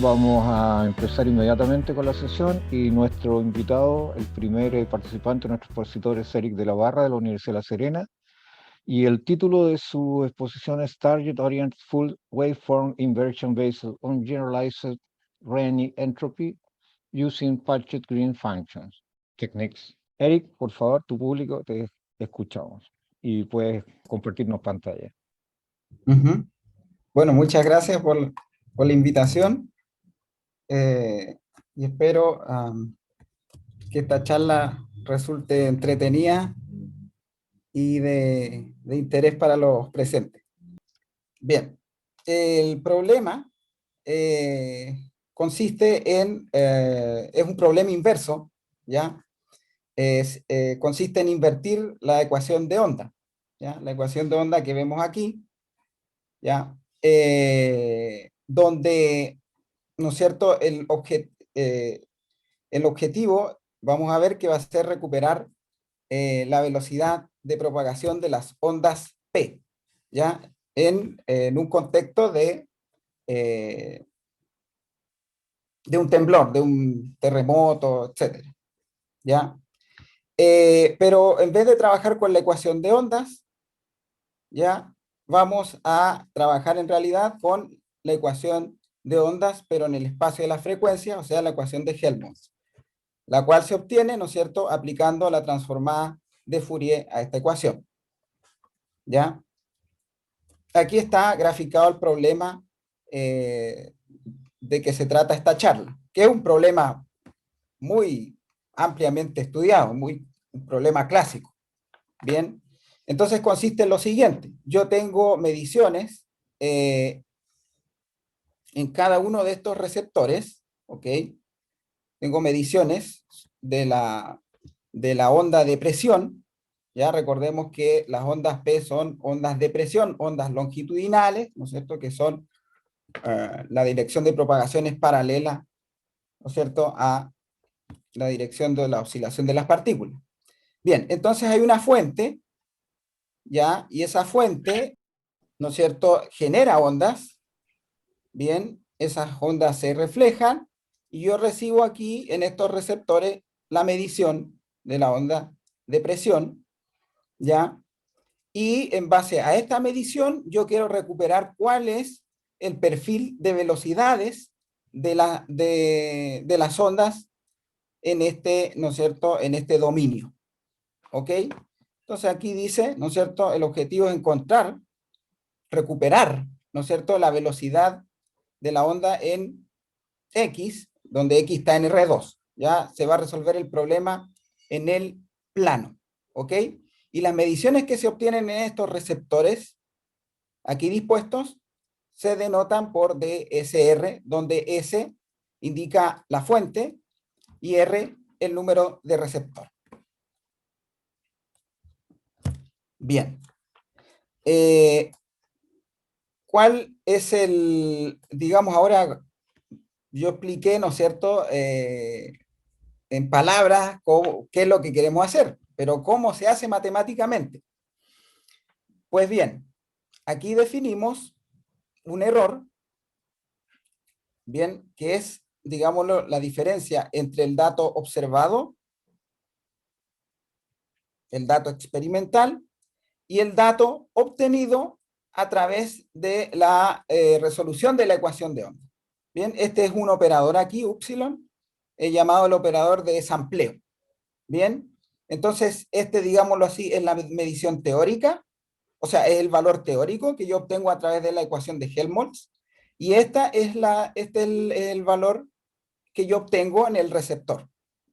Vamos a empezar inmediatamente con la sesión y nuestro invitado, el primer participante, nuestro expositor es Eric de la Barra de la Universidad de La Serena y el título de su exposición es Target Oriented Full Waveform Inversion Based on Generalized Renyi Entropy Using Patched Green Functions Techniques. Eric, por favor, tu público te escuchamos y puedes compartirnos pantalla. Ujú. Bueno, muchas gracias por la invitación y espero que esta charla resulte entretenida y de interés para los presentes. Bien, el problema consiste es un problema inverso, ¿ya? Consiste en invertir la ecuación de onda, ¿ya? La ecuación de onda que vemos aquí, ¿ya? Donde, ¿no es cierto? El objetivo, vamos a ver que va a ser recuperar la velocidad de propagación de las ondas P, ¿ya? En un contexto eh, de un temblor, de un terremoto, etcétera, ¿ya? Pero en vez de trabajar con la ecuación de ondas, ¿ya? Vamos a trabajar en realidad con la ecuación de ondas, pero en el espacio de la frecuencia, o sea, la ecuación de Helmholtz, la cual se obtiene, ¿no es cierto?, aplicando la transformada de Fourier a esta ecuación, ¿ya? Aquí está graficado el problema de que se trata esta charla, que es un problema muy ampliamente estudiado, un problema clásico, ¿bien? Entonces consiste en lo siguiente, yo tengo mediciones en cada uno de estos receptores, ¿ok? Tengo mediciones de la onda de presión, ya recordemos que las ondas P son ondas de presión, ondas longitudinales, ¿no es cierto? Que son, la dirección de propagación es paralela, ¿no es cierto?, a la dirección de la oscilación de las partículas. Bien, entonces hay una fuente, ¿ya? Y esa fuente, ¿no es cierto?, genera ondas, bien, esas ondas se reflejan y yo recibo aquí en estos receptores la medición de la onda de presión, ¿ya? Y en base a esta medición yo quiero recuperar cuál es el perfil de velocidades de las ondas en este, ¿no es cierto?, en este dominio, ¿ok? Entonces aquí dice, ¿no es cierto?, el objetivo es recuperar, ¿no es cierto?, la velocidad de la onda en X, donde X está en R2. Ya se va a resolver el problema en el plano, ¿ok? Y las mediciones que se obtienen en estos receptores, aquí dispuestos, se denotan por DSR, donde S indica la fuente y R el número de receptor. Bien. ¿Cuál es digamos ahora, yo expliqué, ¿no es cierto?, en palabras qué es lo que queremos hacer, pero ¿cómo se hace matemáticamente? Pues bien, aquí definimos un error, bien, que es, digámoslo, la diferencia entre el dato observado, el dato experimental, y el dato obtenido a través de la resolución de la ecuación de onda. Bien, este es un operador aquí, upsilon, llamado el operador de sampleo. Bien, entonces este, digámoslo así, es la medición teórica, o sea, es el valor teórico que yo obtengo a través de la ecuación de Helmholtz, y este es el valor que yo obtengo en el receptor,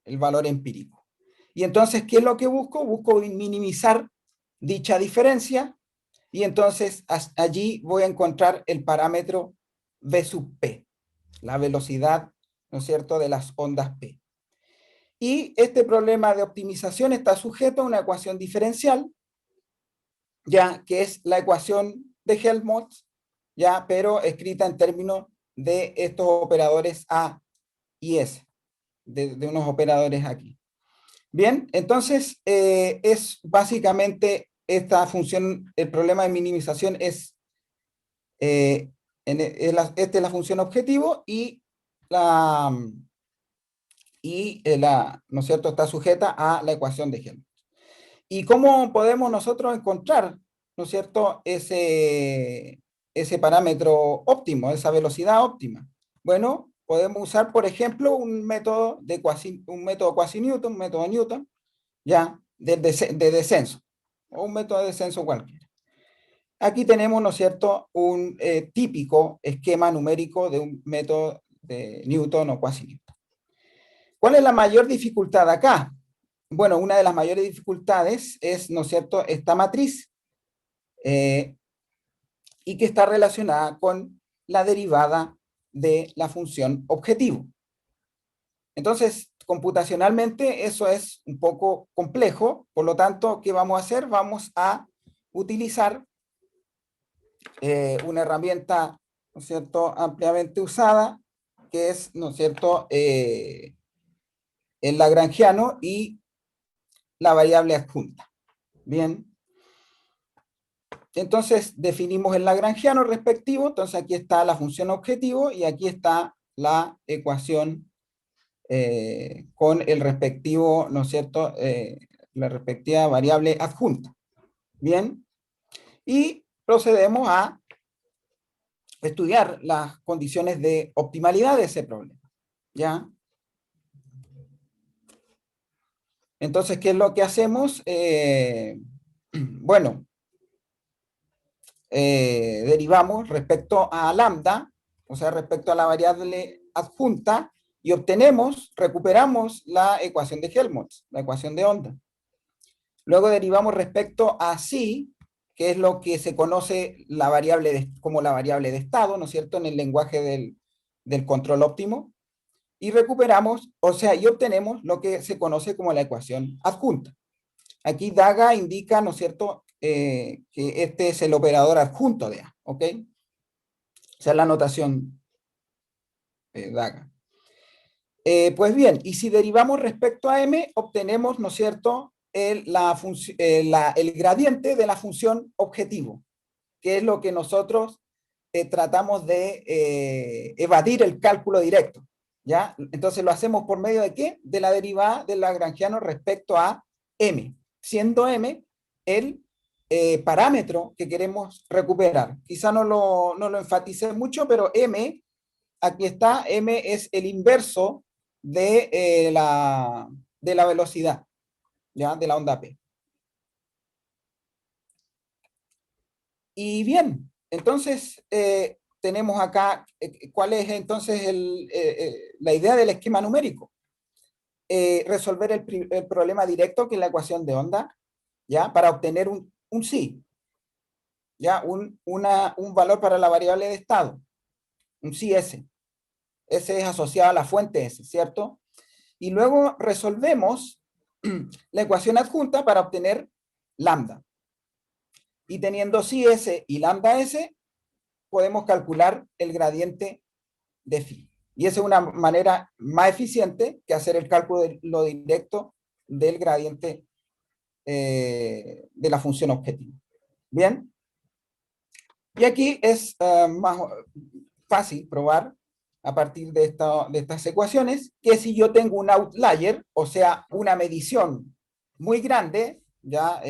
el valor empírico. Y entonces, ¿qué es lo que busco? Busco minimizar dicha diferencia, y entonces allí voy a encontrar el parámetro V sub P, la velocidad, ¿no es cierto?, de las ondas P. Y este problema de optimización está sujeto a una ecuación diferencial, ya que es la ecuación de Helmholtz, ya, pero escrita en términos de estos operadores A y S, de unos operadores aquí. Bien, entonces es básicamente esta función, el problema de minimización es, esta es la función objetivo y ¿no es cierto?, está sujeta a la ecuación de Helmholtz. ¿Y cómo podemos nosotros encontrar, ¿no es cierto?, ese parámetro óptimo, esa velocidad óptima? Bueno, podemos usar, por ejemplo, un método quasi-Newton, un método Newton, ya, de descenso, o un método de descenso cualquiera. Aquí tenemos, ¿no es cierto?, un típico esquema numérico de un método de Newton o quasi-Newton. ¿Cuál es la mayor dificultad acá? Bueno, una de las mayores dificultades es, ¿no es cierto?, esta matriz, y que está relacionada con la derivada de la función objetivo. Entonces, computacionalmente eso es un poco complejo, por lo tanto, ¿qué vamos a hacer? Vamos a utilizar una herramienta, ¿no es cierto?, ampliamente usada, que es, ¿no es cierto?, el lagrangiano y la variable adjunta. Bien. Entonces, definimos el lagrangiano respectivo, entonces aquí está la función objetivo y aquí está la ecuación con el respectivo, ¿no es cierto?, la respectiva variable adjunta. Bien. Y procedemos a estudiar las condiciones de optimalidad de ese problema. ¿Ya? Entonces, ¿qué es lo que hacemos? Bueno, derivamos respecto a lambda, o sea, respecto a la variable adjunta, y recuperamos la ecuación de Helmholtz, la ecuación de onda. Luego derivamos respecto a psi, que es lo que se conoce como la variable de estado, ¿no es cierto?, en el lenguaje del control óptimo, y recuperamos, o sea, y obtenemos lo que se conoce como la ecuación adjunta. Aquí DAGA indica, ¿no es cierto?, que este es el operador adjunto de A, ¿ok? Esa es la notación DAGA. Pues bien, y si derivamos respecto a M, obtenemos, ¿no es cierto?, el gradiente de la función objetivo, que es lo que nosotros tratamos de evadir el cálculo directo, ¿ya? Entonces lo hacemos por medio de ¿qué? De la derivada del lagrangiano respecto a M, siendo M el parámetro que queremos recuperar. Quizá no lo enfatice mucho, pero M, aquí está, M es el inverso de la velocidad, ¿ya? De la onda P. Y bien, entonces tenemos acá, ¿cuál es entonces la idea del esquema numérico? Resolver el problema directo, que es la ecuación de onda, ¿ya? Para obtener un psi, ¿ya? Un valor para la variable de estado, un psi S. S es asociado a la fuente S, ¿cierto? Y luego resolvemos la ecuación adjunta para obtener lambda. Y teniendo psi S y lambda S, podemos calcular el gradiente de phi. Y esa es una manera más eficiente que hacer el cálculo de lo directo del gradiente de la función objetivo. Bien. Y aquí es más fácil probar a partir de estas ecuaciones que si yo tengo un outlier, o sea, una medición muy grande, ya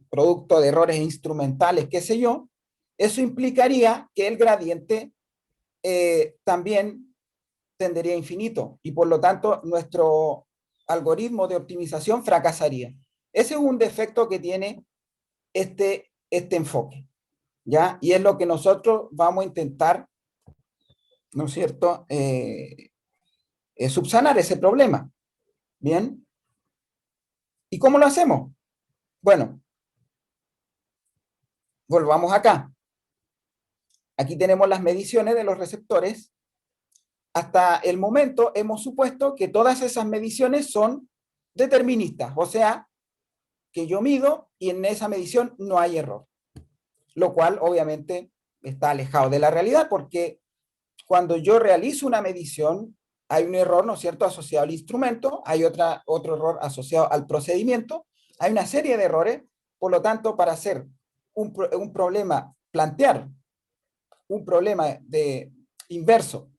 producto de errores instrumentales, qué sé yo, eso implicaría que el gradiente también tendería a infinito y por lo tanto nuestro algoritmo de optimización fracasaría. Ese es un defecto que tiene este enfoque, ¿ya? Y es lo que nosotros vamos a intentar, ¿no es cierto?, subsanar ese problema. ¿Bien? ¿Y cómo lo hacemos? Bueno, volvamos acá. Aquí tenemos las mediciones de los receptores. Hasta el momento hemos supuesto que todas esas mediciones son deterministas, o sea, que yo mido y en esa medición no hay error. Lo cual obviamente está alejado de la realidad porque cuando yo realizo una medición hay un error, ¿no es cierto?, asociado al instrumento, hay otro error asociado al procedimiento, hay una serie de errores, por lo tanto, para hacer plantear un problema de inverso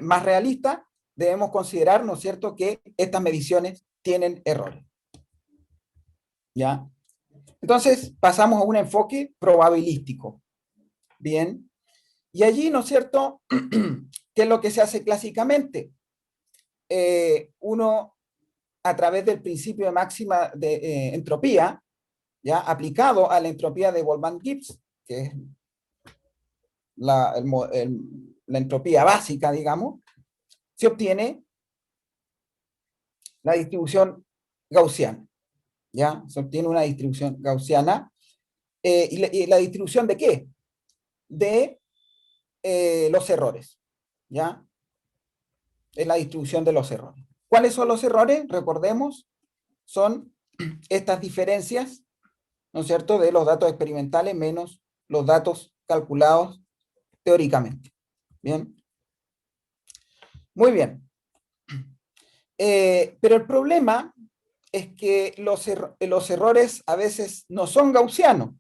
más realista, debemos considerar, ¿no es cierto?, que estas mediciones tienen errores. ¿Ya? Entonces, pasamos a un enfoque probabilístico. Bien. Y allí, ¿no es cierto?, ¿qué es lo que se hace clásicamente? Uno, a través del principio de máxima de entropía, ¿ya?, aplicado a la entropía de Boltzmann-Gibbs, que es la entropía básica, digamos, se obtiene la distribución gaussiana. ¿Ya? Se obtiene una distribución gaussiana. ¿Y la distribución de qué? De los errores. ¿Ya? Es la distribución de los errores. ¿Cuáles son los errores? Recordemos, son estas diferencias, ¿no es cierto?, de los datos experimentales menos los datos calculados teóricamente. ¿Bien? Muy bien. Pero el problema es que los errores a veces no son gaussianos,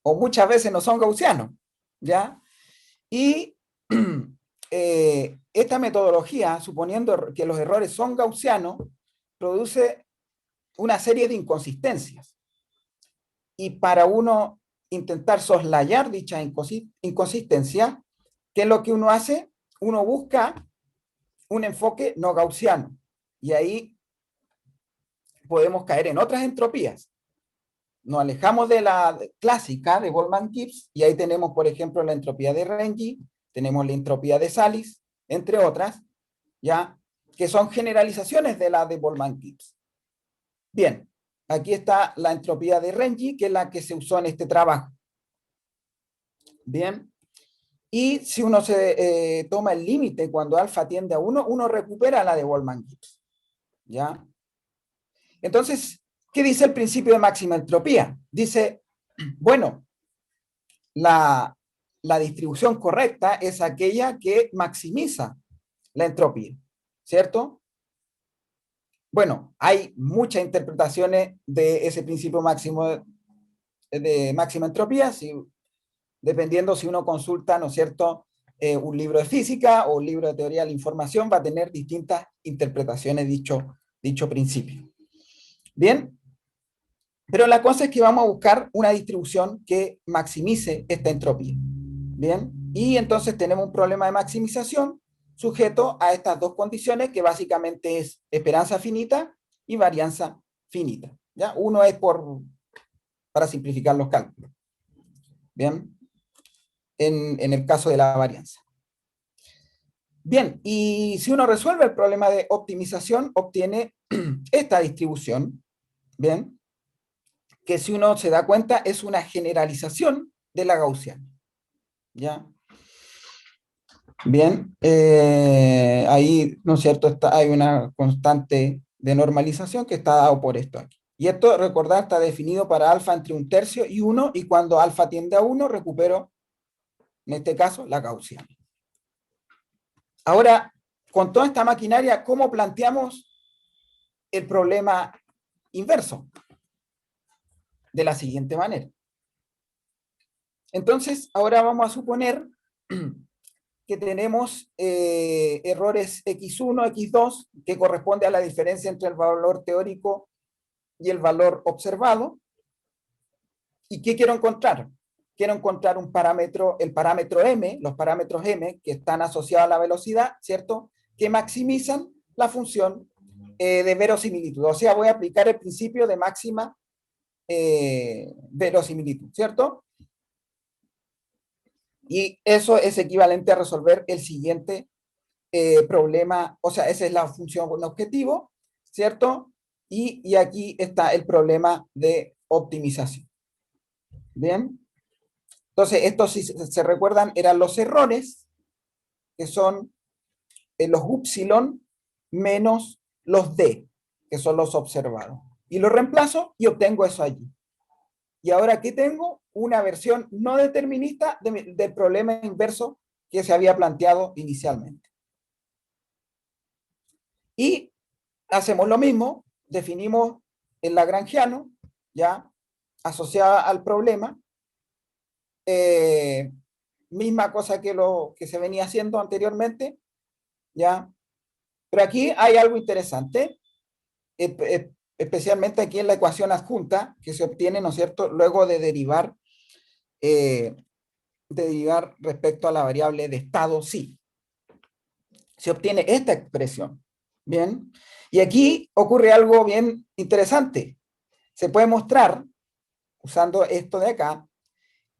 o muchas veces no son gaussianos, ¿ya? Y esta metodología, suponiendo que los errores son gaussianos, produce una serie de inconsistencias. Y para uno intentar soslayar dicha inconsistencia, ¿qué es lo que uno hace? Uno busca un enfoque no gaussiano. Y ahí podemos caer en otras entropías. Nos alejamos de la clásica de Boltzmann-Gibbs y ahí tenemos, por ejemplo, la entropía de Renyi, tenemos la entropía de Salis, entre otras, ¿ya?, que son generalizaciones de la de Boltzmann-Gibbs. Bien, aquí está la entropía de Renyi, que es la que se usó en este trabajo. Bien, y si uno se toma el límite cuando alfa tiende a 1, uno recupera la de Boltzmann-Gibbs. ¿Ya? Entonces, ¿qué dice el principio de máxima entropía? Dice, bueno, la distribución correcta es aquella que maximiza la entropía, ¿cierto? Bueno, hay muchas interpretaciones de ese principio máximo de máxima entropía, dependiendo si uno consulta, ¿no es cierto?, un libro de física o un libro de teoría de la información, va a tener distintas interpretaciones dicho principio. Bien, pero la cosa es que vamos a buscar una distribución que maximice esta entropía. Bien, y entonces tenemos un problema de maximización sujeto a estas dos condiciones, que básicamente es esperanza finita y varianza finita. ¿Ya? Uno es para simplificar los cálculos. Bien, en el caso de la varianza. Bien, y si uno resuelve el problema de optimización, obtiene esta distribución, bien, que si uno se da cuenta es una generalización de la gaussiana. ¿Ya? Bien, ahí, ¿no es cierto?, hay una constante de normalización que está dado por esto aquí. Y esto, recordad, está definido para alfa entre 1/3 y 1, y cuando alfa tiende a 1, recupero, en este caso, la gaussiana. Ahora, con toda esta maquinaria, ¿cómo planteamos el problema inverso? De la siguiente manera. Entonces, ahora vamos a suponer que tenemos errores x1, x2, que corresponde a la diferencia entre el valor teórico y el valor observado. ¿Y qué quiero encontrar? Quiero encontrar un parámetro, el parámetro m, los parámetros m que están asociados a la velocidad, ¿cierto?, que maximizan la función de verosimilitud. O sea, voy a aplicar el principio de máxima verosimilitud, ¿cierto? Y eso es equivalente a resolver el siguiente problema, o sea, esa es la función con objetivo, ¿cierto? Y aquí está el problema de optimización. Bien. Entonces, estos, si se recuerdan, eran los errores, que son los upsilon menos los d, que son los observados. Y los reemplazo y obtengo eso allí. Y ahora aquí tengo una versión no determinista del problema inverso que se había planteado inicialmente. Y hacemos lo mismo, definimos el lagrangiano, ya, asociada al problema, misma cosa que lo que se venía haciendo anteriormente, ¿ya? Pero aquí hay algo interesante, especialmente aquí en la ecuación adjunta, que se obtiene, ¿no es cierto?, luego de derivar respecto a la variable de estado sí. Se obtiene esta expresión, ¿bien? Y aquí ocurre algo bien interesante. Se puede mostrar, usando esto de acá,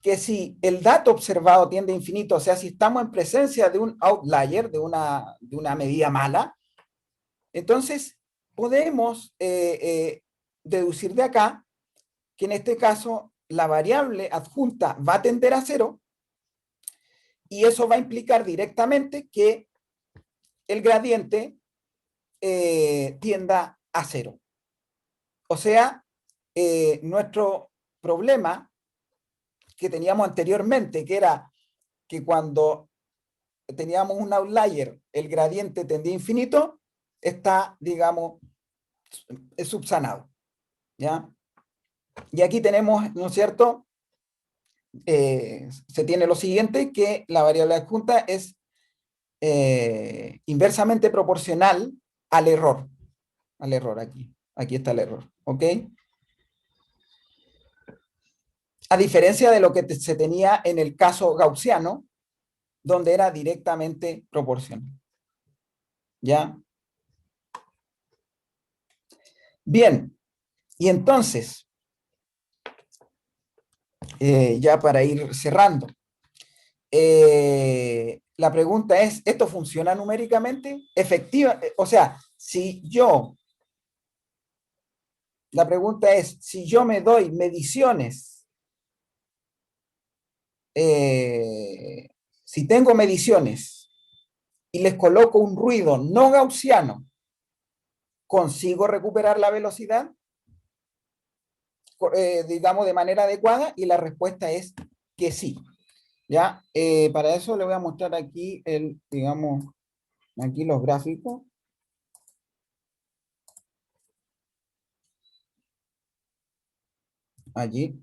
que si el dato observado tiende a infinito, o sea, si estamos en presencia de un outlier, de una medida mala, entonces podemos deducir de acá que en este caso la variable adjunta va a tender a cero y eso va a implicar directamente que el gradiente tienda a cero. O sea, nuestro problema que teníamos anteriormente, que era que cuando teníamos un outlier, el gradiente tendía a infinito, está, digamos, subsanado, ¿ya? Y aquí tenemos, ¿no es cierto? Se tiene lo siguiente, que la variable adjunta es inversamente proporcional al error aquí. Aquí está el error, ¿ok? A diferencia de lo que se tenía en el caso gaussiano, donde era directamente proporcional. ¿Ya? Bien, y entonces, ya para ir cerrando, la pregunta es, ¿esto funciona numéricamente? Efectiva, o sea, la pregunta es, si yo me doy mediciones, si tengo mediciones y les coloco un ruido no gaussiano, ¿consigo recuperar la velocidad? Digamos, de manera adecuada, y la respuesta es que sí. ¿Ya? Para eso le voy a mostrar aquí, digamos, aquí los gráficos. Allí.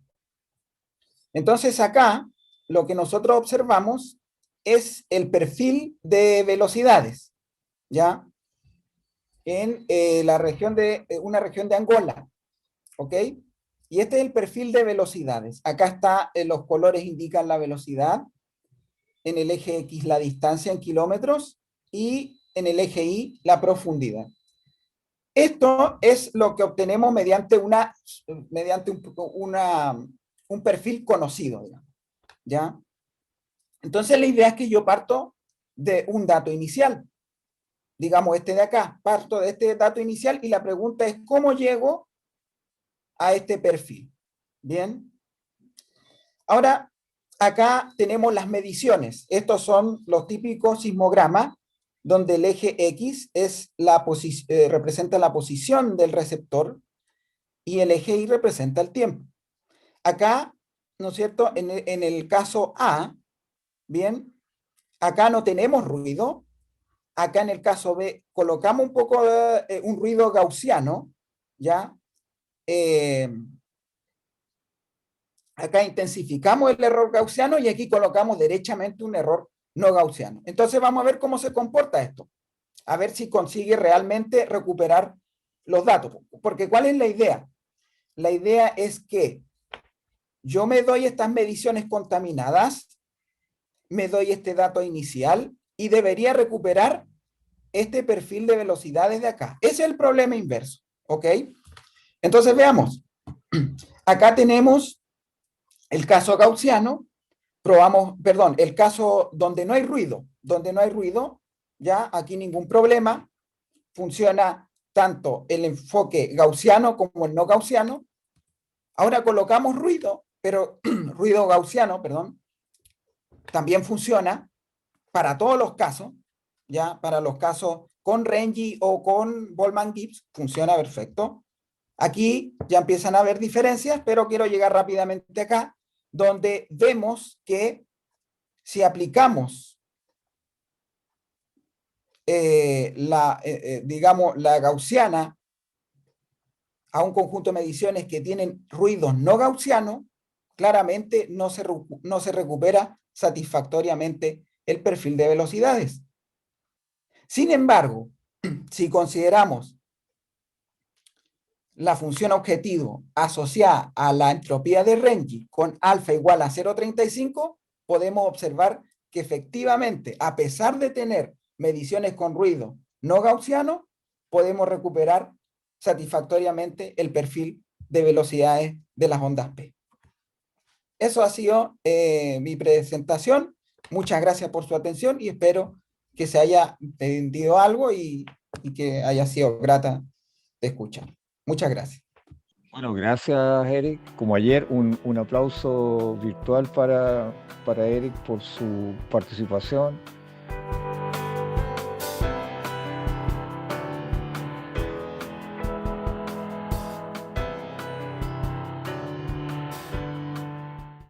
Entonces acá lo que nosotros observamos es el perfil de velocidades, ¿ya? En la región una región de Angola, ¿ok? Y este es el perfil de velocidades. Acá está, los colores indican la velocidad, en el eje X la distancia en kilómetros y en el eje Y la profundidad. Esto es lo que obtenemos mediante un perfil conocido, digamos, ¿ya? Entonces la idea es que yo parto de un dato inicial, digamos este de acá, parto de este dato inicial y la pregunta es ¿cómo llego a este perfil? Bien. Ahora, acá tenemos las mediciones. Estos son los típicos sismogramas donde el eje X es representa la posición del receptor y el eje Y representa el tiempo. Acá, ¿no es cierto? En el caso A, bien, acá no tenemos ruido. Acá en el caso B colocamos un poco de un ruido gaussiano, ¿ya? Acá intensificamos el error gaussiano y aquí colocamos derechamente un error no gaussiano. Entonces vamos a ver cómo se comporta esto. A ver si consigue realmente recuperar los datos. Porque ¿cuál es la idea? La idea es que yo me doy estas mediciones contaminadas, me doy este dato inicial y debería recuperar este perfil de velocidades de acá. Ese es el problema inverso, ¿ok? Entonces veamos. Acá tenemos el caso gaussiano, el caso donde no hay ruido, ya aquí ningún problema, funciona tanto el enfoque gaussiano como el no gaussiano. Ahora colocamos ruido, pero ruido gaussiano, perdón, también funciona para todos los casos, ya para los casos con Renyi o con Boltzmann-Gibbs, funciona perfecto. Aquí ya empiezan a haber diferencias, pero quiero llegar rápidamente acá, donde vemos que si aplicamos digamos, la gaussiana a un conjunto de mediciones que tienen ruidos no gaussianos, claramente no se recupera satisfactoriamente el perfil de velocidades. Sin embargo, si consideramos la función objetivo asociada a la entropía de Renyi con alfa igual a 0,35, podemos observar que efectivamente, a pesar de tener mediciones con ruido no gaussiano, podemos recuperar satisfactoriamente el perfil de velocidades de las ondas P. Eso ha sido mi presentación. Muchas gracias por su atención y espero que se haya entendido algo y que haya sido grata de escuchar. Muchas gracias. Bueno, gracias, Eric. Como ayer, un aplauso virtual para Eric por su participación.